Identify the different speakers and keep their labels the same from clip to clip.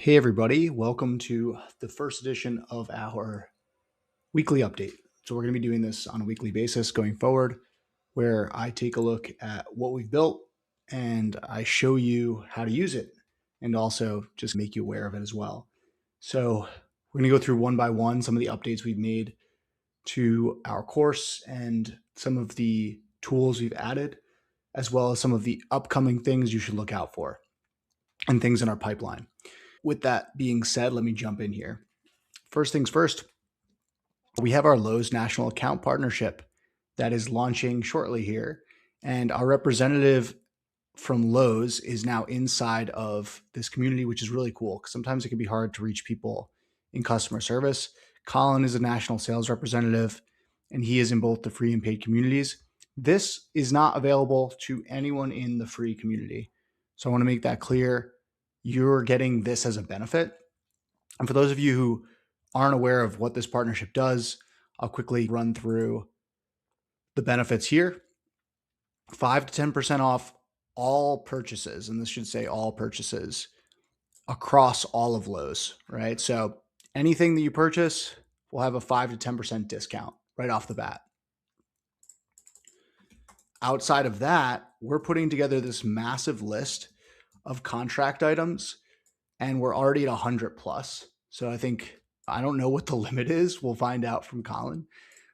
Speaker 1: Hey, everybody. Welcome to the first edition of our weekly update. So, we're going to be doing this on a weekly basis going forward, where I take a look at what we've built and I show you how to use it and also just make you aware of it as well. So, we're going to go through one by one some of the updates we've made to our course and some of the tools we've added, as well as some of the upcoming things you should look out for and things in our pipeline. With that being said, let me jump in here. First things first, we have our Lowe's National Account Partnership that is launching shortly here. And our representative from Lowe's is now inside of this community, which is really cool because sometimes it can be hard to reach people in customer service. Colin is a national sales representative, and he is in both the free and paid communities. This is not available to anyone in the free community. So I want to make that clear. You're getting this as a benefit. And for those of you who aren't aware of what this partnership does, I'll quickly run through the benefits here. 5 to 10% off all purchases, and this should say all purchases across all of Lowe's, right? So anything that you purchase will have a 5 to 10% discount right off the bat. Outside of that, we're putting together this massive list of contract items, and we're already at 100 plus. So I don't know what the limit is. We'll find out from Colin,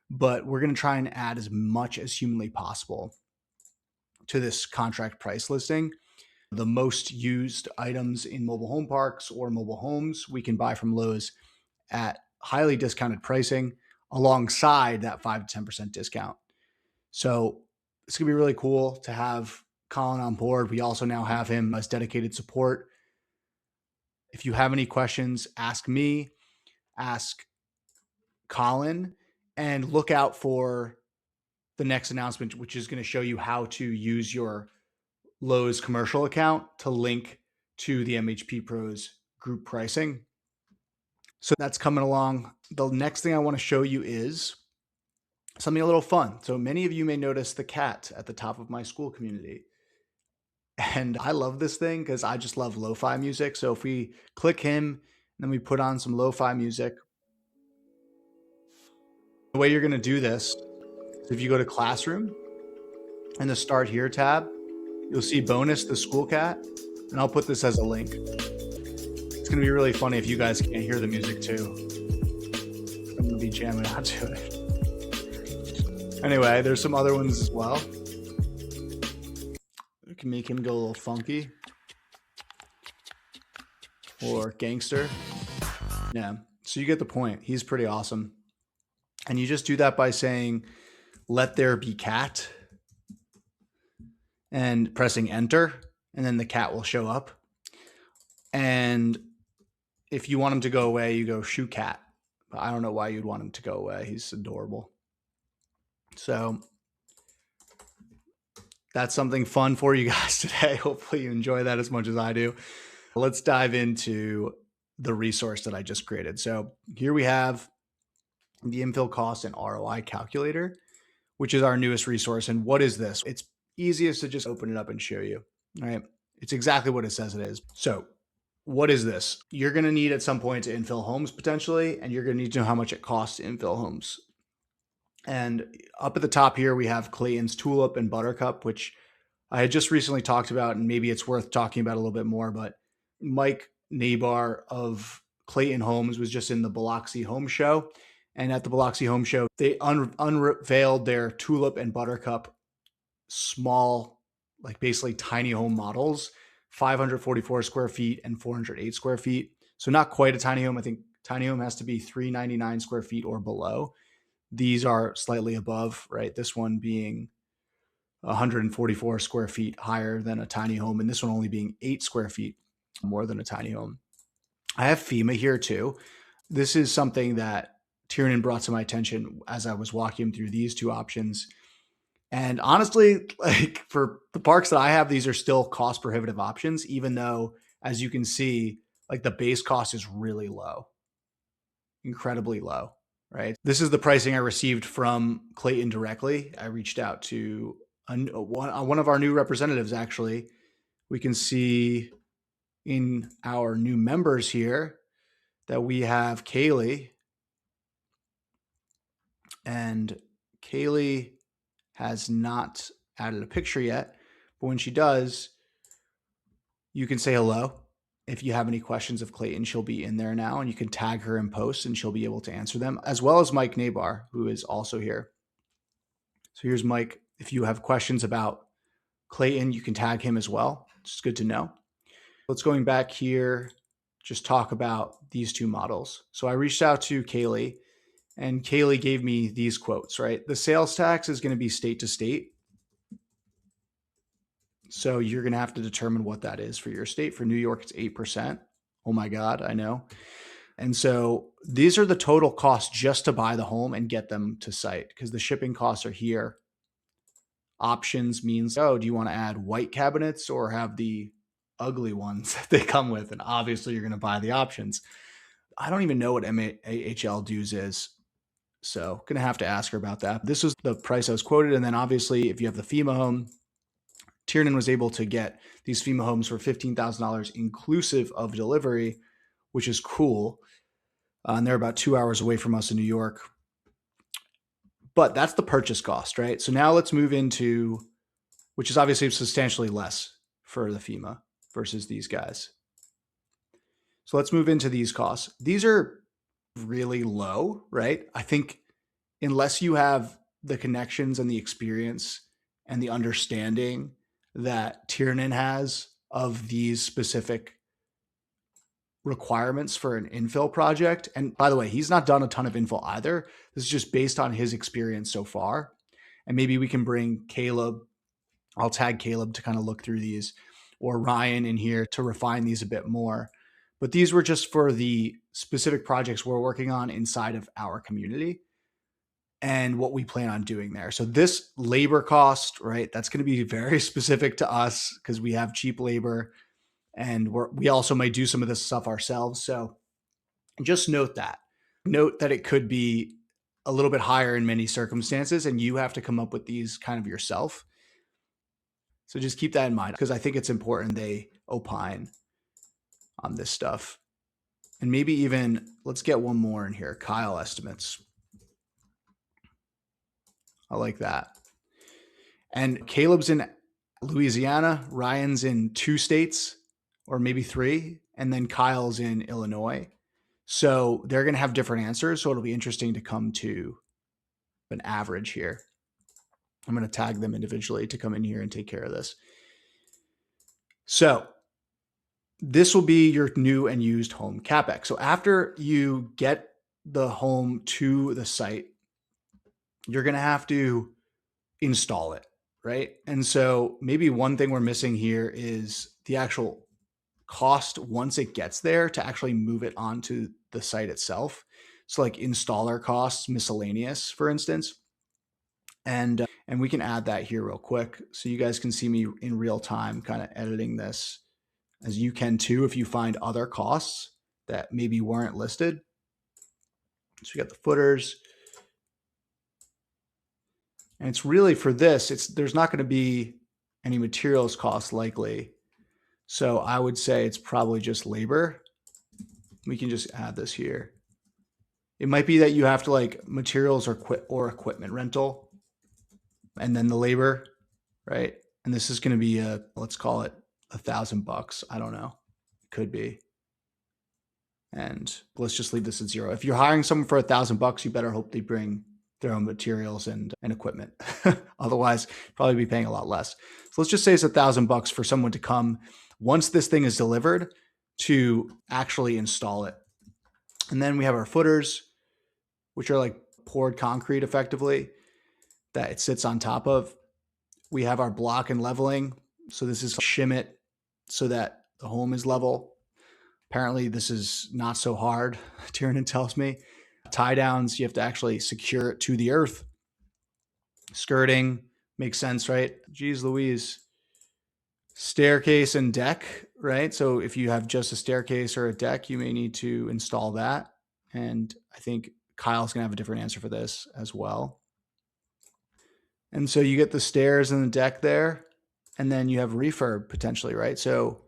Speaker 1: but we're going to try and add as much as humanly possible to this contract price listing. The most used items in mobile home parks or mobile homes we can buy from Lowe's at highly discounted pricing alongside that 5 to 10% discount. So it's going to be really cool to have Colin on board. We also now have him as dedicated support. If you have any questions, ask me, ask Colin, and look out for the next announcement, which is going to show you how to use your Lowe's commercial account to link to the MHP Pros group pricing. So that's coming along. The next thing I want to show you is something a little fun. So many of you may notice the cat at the top of my school community. And I love this thing because I just love lo-fi music. So if we click him and then we put on some lo-fi music, the way you're going to do this is if you go to Classroom and the Start Here tab, you'll see Bonus, the Skool Cat, and I'll put this as a link. It's going to be really funny if you guys can't hear the music too. I'm going to be jamming out to it. Anyway, there's some other ones as well. We can make him go a little funky or gangster. Yeah, so you get the point. He's pretty awesome. And you just do that by saying, "Let there be cat," and pressing enter, and then the cat will show up. And if you want him to go away, you go "Shoe Cat." But I don't know why you'd want him to go away. He's adorable. So that's something fun for you guys today. Hopefully you enjoy that as much as I do. Let's dive into the resource that I just created. So here we have the Infill cost and ROI calculator, which is our newest resource. And what is this? It's easiest to just open it up and show you, right? It's exactly what it says it is. So what is this? You're going to need at some point to infill homes potentially, and you're going to need to know how much it costs to infill homes. And up at the top here, we have Clayton's Tulip and Buttercup, which I had just recently talked about, and maybe it's worth talking about a little bit more. But Mike Nabar of Clayton Homes was just in the Biloxi Home Show. And at the Biloxi Home Show, they unveiled their Tulip and Buttercup small, like basically tiny home models, 544 square feet and 408 square feet. So not quite a tiny home. I think tiny home has to be 399 square feet or below. These are slightly above, right? This one being 144 square feet higher than a tiny home, and this one only being 8 square feet more than a tiny home. I have FEMA here too. This is something that Tiernan brought to my attention as I was walking him through these two options. And honestly, like for the parks that I have, these are still cost prohibitive options, even though, as you can see, like the base cost is really low, incredibly low, right? This is the pricing I received from Clayton directly. I reached out to one of our new representatives, actually. We can see in our new members here that we have Kaylee, and Kaylee has not added a picture yet, but when she does, you can say hello. If you have any questions of Clayton, she'll be in there now, and you can tag her in posts and she'll be able to answer them, as well as Mike Nabar, who is also here. So here's Mike. If you have questions about Clayton, you can tag him as well. It's good to know. Let's going back here, just talk about these two models. So I reached out to Kaylee, and Kaylee gave me these quotes, right? The sales tax is going to be state to state. So you're going to have to determine what that is for your state. For New York, it's 8%. Oh my God, I know. And so these are the total costs just to buy the home and get them to site, because the shipping costs are here. Options means, oh, do you want to add white cabinets or have the ugly ones that they come with? And obviously you're going to buy the options. I don't even know what MAHL dues is. So going to have to ask her about that. This was the price I was quoted. And then obviously if you have the FEMA home, Tiernan was able to get these FEMA homes for $15,000 inclusive of delivery, which is cool. And they're about 2 hours away from us in New York. But that's the purchase cost, right? So now let's move into, which is obviously substantially less for the FEMA versus these guys. So let's move into these costs. These are really low, right? I think unless you have the connections and the experience and the understanding that Tiernan has of these specific requirements for an infill project. And by the way, he's not done a ton of infill either. This is just based on his experience so far. And maybe we can bring Caleb. I'll tag Caleb to kind of look through these, or Ryan in here to refine these a bit more. But these were just for the specific projects we're working on inside of our community and what we plan on doing there. So this labor cost, right, that's going to be very specific to us because we have cheap labor, and we also might do some of this stuff ourselves. So just note that. Note that it could be a little bit higher in many circumstances, and you have to come up with these kind of yourself. So just keep that in mind, because I think it's important they opine on this stuff. And maybe even, let's get one more in here, Kyle estimates. I like that. And Caleb's in Louisiana, Ryan's in 2 states, or maybe 3, and then Kyle's in Illinois. So they're going to have different answers. So it'll be interesting to come to an average here. I'm going to tag them individually to come in here and take care of this. So this will be your new and used home CapEx. So after you get the home to the site, you're going to have to install it, right? And so maybe one thing we're missing here is the actual cost once it gets there to actually move it onto the site itself. So like installer costs, miscellaneous, for instance. And we can add that here real quick so you guys can see me in real time kind of editing this, as you can too if you find other costs that maybe weren't listed. So we got the footers. And it's really for this, there's not going to be any materials cost likely. So I would say it's probably just labor. We can just add this here. It might be that you have to like materials or equipment rental, and then the labor, right? And this is going to be let's call it $1,000. I don't know. It could be. And let's just leave this at 0. If you're hiring someone for $1,000, you better hope they bring their own materials and equipment. Otherwise, probably be paying a lot less. So let's just say it's $1,000 for someone to come once this thing is delivered to actually install it. And then we have our footers, which are like poured concrete effectively that it sits on top of. We have our block and leveling. So this is shim it so that the home is level. Apparently this is not so hard, Tiernan tells me. Tie downs, you have to actually secure it to the earth. Skirting makes sense, right? Geez Louise. Staircase and deck, right? So if you have just a staircase or a deck, you may need to install that. And I think Kyle's going to have a different answer for this as well. And so you get the stairs and the deck there, and then you have refurb potentially, right? So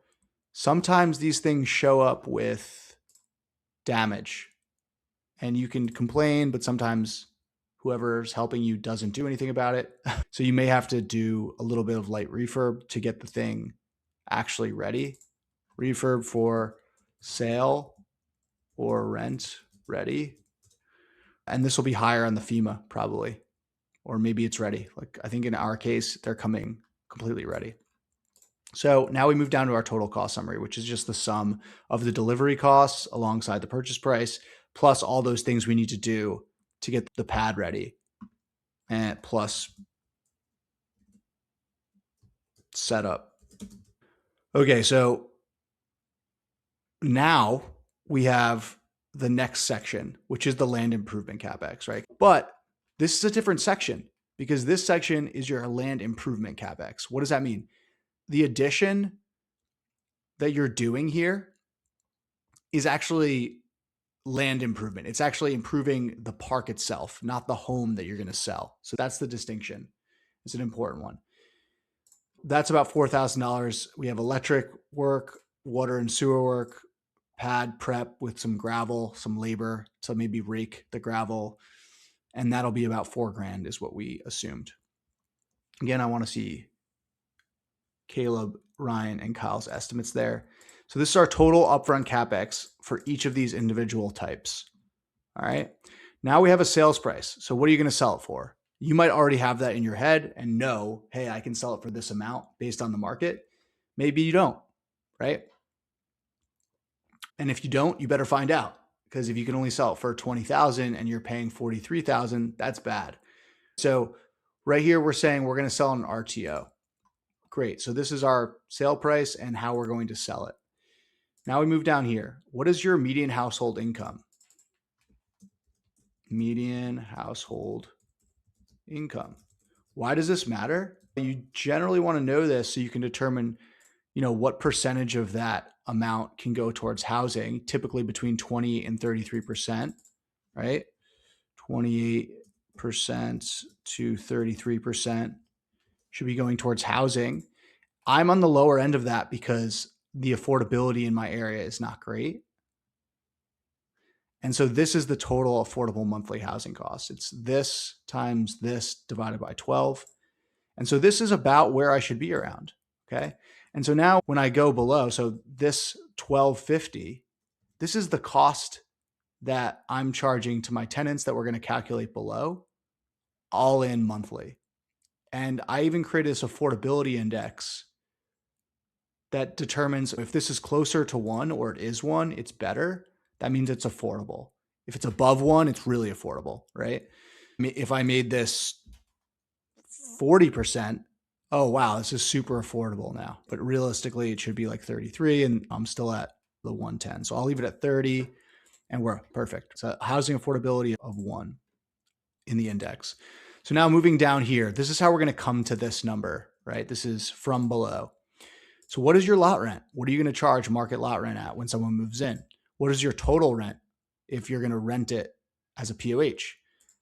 Speaker 1: sometimes these things show up with damage, and you can complain, but sometimes whoever's helping you doesn't do anything about it. So you may have to do a little bit of light refurb to get the thing actually ready. Refurb for sale or rent ready. And this will be higher on the FEMA probably, or maybe it's ready. Like I think in our case, they're coming completely ready. So now we move down to our total cost summary, which is just the sum of the delivery costs alongside the purchase price, plus all those things we need to do to get the pad ready, and plus setup. Okay, so now we have the next section, which is the land improvement CapEx, right? But this is a different section because this section is your land improvement CapEx. What does that mean? The addition that you're doing here is actually land improvement. It's actually improving the park itself, not the home that you're going to sell. So that's the distinction. It's an important one. That's about $4,000. We have electric work, water and sewer work, pad prep with some gravel, some labor to maybe rake the gravel. And that'll be about $4,000 is what we assumed. Again, I want to see Caleb, Ryan, and Kyle's estimates there. So this is our total upfront CapEx for each of these individual types. All right. Now we have a sales price. So what are you going to sell it for? You might already have that in your head and know, hey, I can sell it for this amount based on the market. Maybe you don't, right? And if you don't, you better find out, because if you can only sell it for 20,000 and you're paying 43,000, that's bad. So right here, we're saying we're going to sell an RTO. Great. So this is our sale price and how we're going to sell it. Now we move down here. What is your median household income? Median household income. Why does this matter? You generally want to know this so you can determine, what percentage of that amount can go towards housing, typically between 20 and 33%, right? 28% to 33% should be going towards housing. I'm on the lower end of that because the affordability in my area is not great. And so this is the total affordable monthly housing cost. It's this times this divided by 12. And so this is about where I should be around. Okay. And so now when I go below, so this 1250, this is the cost that I'm charging to my tenants that we're going to calculate below, all in monthly. And I even created this affordability index that determines if this is closer to 1 or it is 1, it's better. That means it's affordable. If it's above 1, it's really affordable, right? I mean, if I made this 40%, oh, wow, this is super affordable now. But realistically, it should be like 33, and I'm still at the 110. So I'll leave it at 30, and we're perfect. So housing affordability of 1 in the index. So now moving down here, this is how we're going to come to this number, right? This is from below. So what is your lot rent? What are you going to charge market lot rent at when someone moves in? What is your total rent if you're going to rent it as a POH?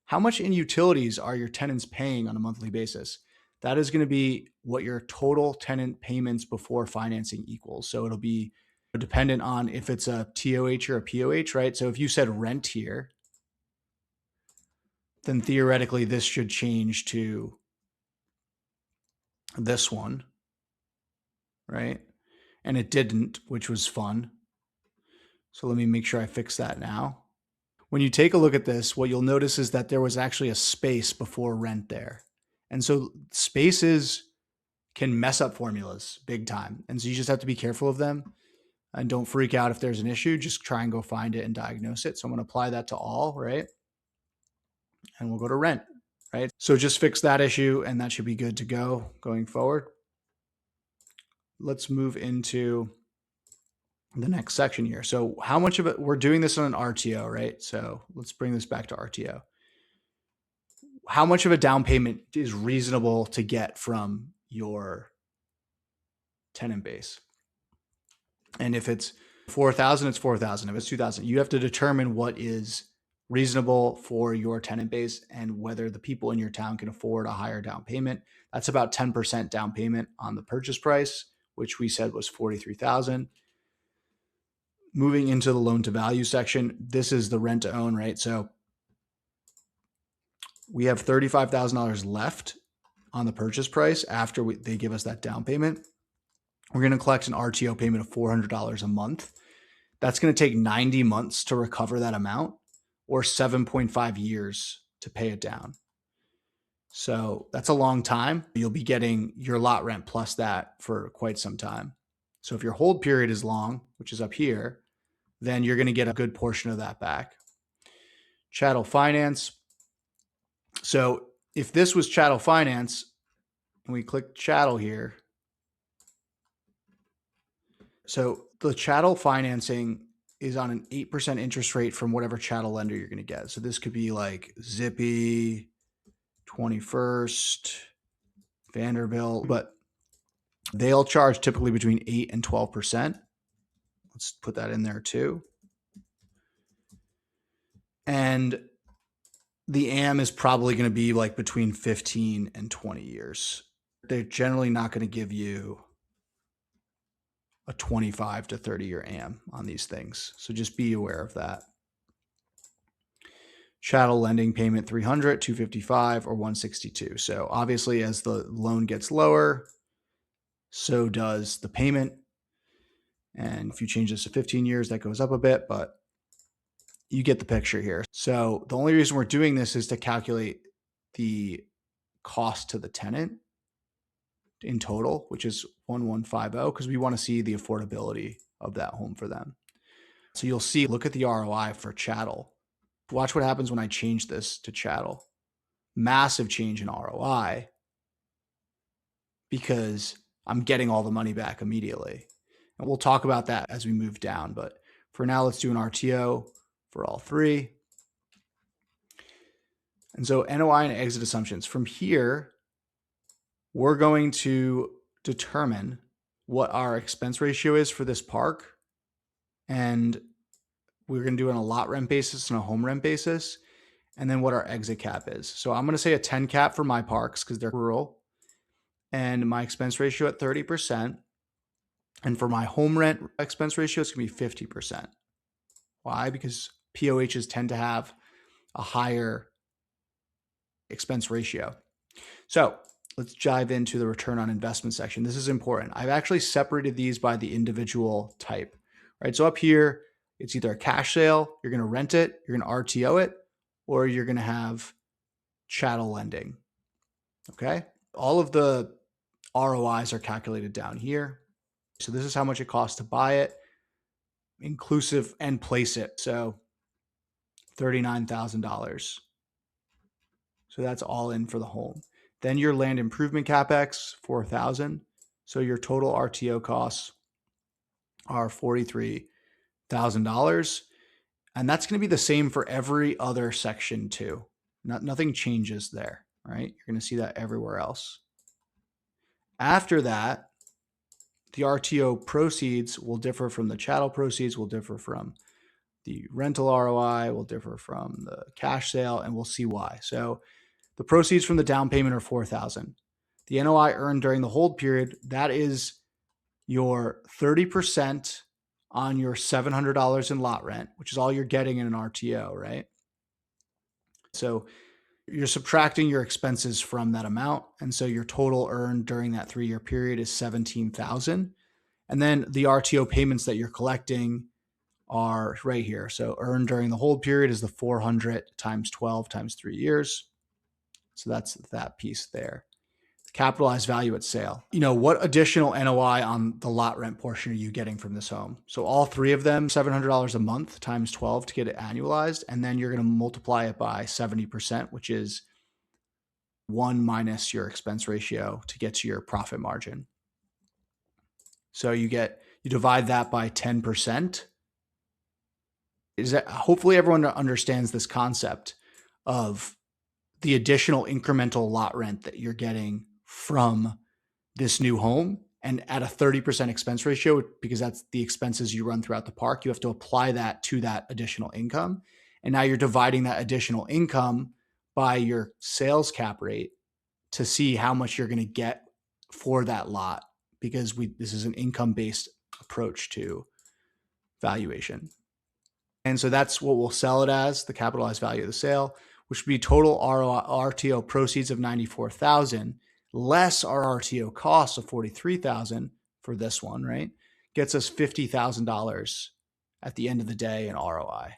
Speaker 1: How much in utilities are your tenants paying on a monthly basis? That is going to be what your total tenant payments before financing equals. So it'll be dependent on if it's a TOH or a POH, right? So if you said rent here, then theoretically this should change to this one, right? And it didn't, which was fun. So let me make sure I fix that now. When you take a look at this, what you'll notice is that there was actually a space before rent there. And so spaces can mess up formulas big time. And so you just have to be careful of them and don't freak out if there's an issue. Just try and go find it and diagnose it. So I'm going to apply that to all, right? And we'll go to rent, right? So just fix that issue and that should be good to go going forward. Let's move into the next section here. So how much of it, we're doing this on an RTO, right? So let's bring this back to RTO. How much of a down payment is reasonable to get from your tenant base? And if it's 4,000, it's 4,000. If it's 2,000, you have to determine what is reasonable for your tenant base and whether the people in your town can afford a higher down payment. That's about 10% down payment on the purchase price, which we said was 43,000. moving into the loan to value section, this is the rent to own, right? So we have $35,000 left on the purchase price after they give us that down payment. We're going to collect an RTO payment of $400 a month. That's going to take 90 months to recover that amount, or 7.5 years to pay it down. So that's a long time. You'll be getting your lot rent plus that for quite some time. So if your hold period is long, which is up here, then you're going to get a good portion of that back. Chattel finance. So if this was chattel finance, and we click chattel here, so the chattel financing is on an 8% interest rate from whatever chattel lender you're going to get. So this could be like Zippy, 21st, Vanderbilt, but they'll charge typically between 8 and 12%. Let's put that in there too. And the AM is probably going to be like between 15 and 20 years. They're generally not going to give you a 25 to 30 year AM on these things. So just be aware of that. Chattel lending payment 300, 255, or 162. So obviously as the loan gets lower, so does the payment. And if you change this to 15 years, that goes up a bit, but you get the picture here. So the only reason we're doing this is to calculate the cost to the tenant in total, which is 1150, because we want to see the affordability of that home for them. So you'll see, look at the ROI for chattel. Watch what happens when I change this to chattel. Massive change in ROI because I'm getting all the money back immediately. And we'll talk about that as we move down. But for now, let's do an RTO for all three. And so NOI and exit assumptions. From here, we're going to determine what our expense ratio is for this park. And we're going to do it on a lot rent basis and a home rent basis. And then what our exit cap is. So I'm going to say a 10 cap for my parks because they're rural. And my expense ratio at 30%. And for my home rent expense ratio, it's going to be 50%. Why? Because POHs tend to have a higher expense ratio. So let's dive into the return on investment section. This is important. I've actually separated these by the individual type, right? So up here, it's either a cash sale, you're going to rent it, you're going to RTO it, or you're going to have chattel lending. Okay. All of the ROIs are calculated down here. So this is how much it costs to buy it, inclusive, and place it. So $39,000. So that's all in for the home. Then your land improvement CapEx, $4,000. So your total RTO costs are $43,000. And that's going to be the same for every other section too. Nothing changes there, right? You're going to see that everywhere else. After that, the RTO proceeds will differ from the chattel proceeds, will differ from the rental ROI, will differ from the cash sale, and we'll see why. So the proceeds from the down payment are $4,000. The NOI earned during the hold period, that is your 30% on your $700 in lot rent, which is all you're getting in an RTO, right? So you're subtracting your expenses from that amount. And so your total earned during that 3-year period is $17,000. And then the RTO payments that you're collecting are right here. So earned during the hold period is the 400 times 12 times 3 years. So that's that piece there. Capitalized value at sale. What additional NOI on the lot rent portion are you getting from this home? So all three of them, $700 a month times 12 to get it annualized. And then you're going to multiply it by 70%, which is 1 minus your expense ratio to get to your profit margin. So you divide that by 10%. Hopefully everyone understands this concept of the additional incremental lot rent that you're getting from this new home, and at a 30% expense ratio, because that's the expenses you run throughout the park, you have to apply that to that additional income. And now you're dividing that additional income by your sales cap rate to see how much you're going to get for that lot, because this is an income-based approach to valuation. And so that's what we'll sell it as, the capitalized value of the sale, which would be total RTO proceeds of $94,000 less our RTO cost of $43,000 for this one, right? Gets us $50,000 at the end of the day in ROI.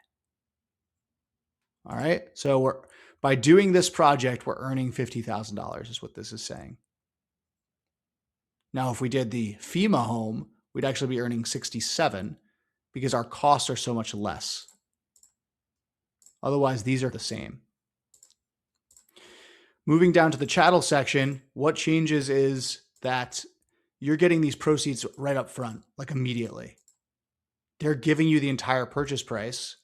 Speaker 1: All right. So by doing this project, we're earning $50,000 is what this is saying. Now, if we did the FEMA home, we'd actually be earning 67 because our costs are so much less. Otherwise, these are the same. Moving down to the chattel section, what changes is that you're getting these proceeds right up front, like immediately. They're giving you the entire purchase price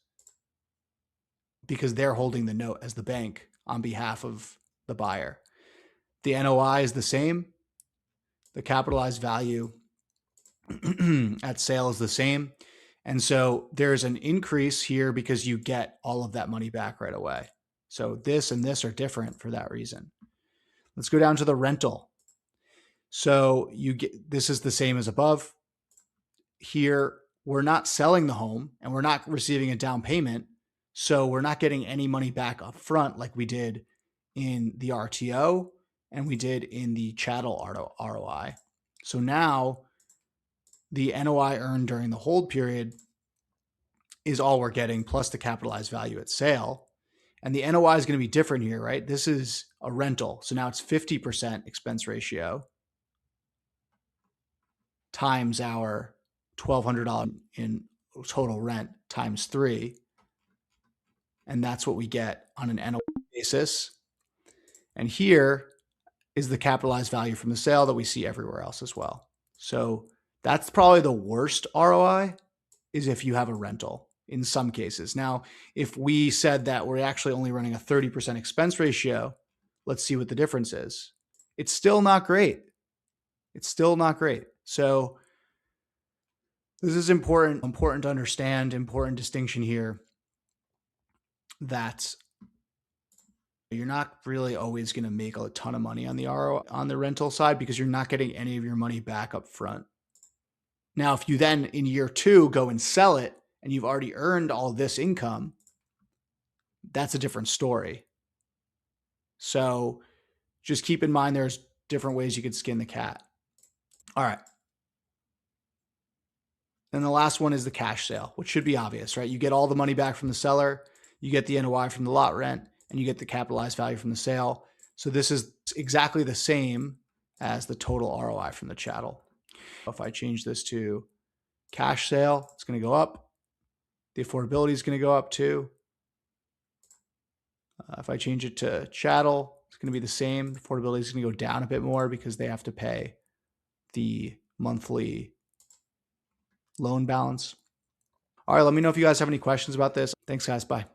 Speaker 1: because they're holding the note as the bank on behalf of the buyer. The NOI is the same. The capitalized value at sale is the same. And so there's an increase here because you get all of that money back right away. So this and this are different for that reason. Let's go down to the rental. So this is the same as above. Here, we're not selling the home and we're not receiving a down payment. So we're not getting any money back up front like we did in the RTO and we did in the chattel ROI. So now the NOI earned during the hold period is all we're getting plus the capitalized value at sale. And the NOI is going to be different here, right? This is a rental. So now it's 50% expense ratio times our $1,200 in total rent times 3. And that's what we get on an NOI basis. And here is the capitalized value from the sale that we see everywhere else as well. So that's probably the worst ROI is if you have a rental in some cases. Now, if we said that we're actually only running a 30% expense ratio, let's see what the difference is. It's still not great. It's still not great. So this is important to understand, important distinction here that you're not really always going to make a ton of money on the ROI on the rental side because you're not getting any of your money back up front. Now, if you then in year 2 go and sell it and you've already earned all this income, that's a different story. So just keep in mind there's different ways you could skin the cat. All right. Then the last one is the cash sale, which should be obvious, right? You get all the money back from the seller, you get the NOI from the lot rent, and you get the capitalized value from the sale. So this is exactly the same as the total ROI from the chattel. If I change this to cash sale, it's going to go up. The affordability is going to go up too. If I change it to chattel, it's going to be the same. Affordability is going to go down a bit more because they have to pay the monthly loan balance. All right, let me know if you guys have any questions about this. Thanks, guys. Bye.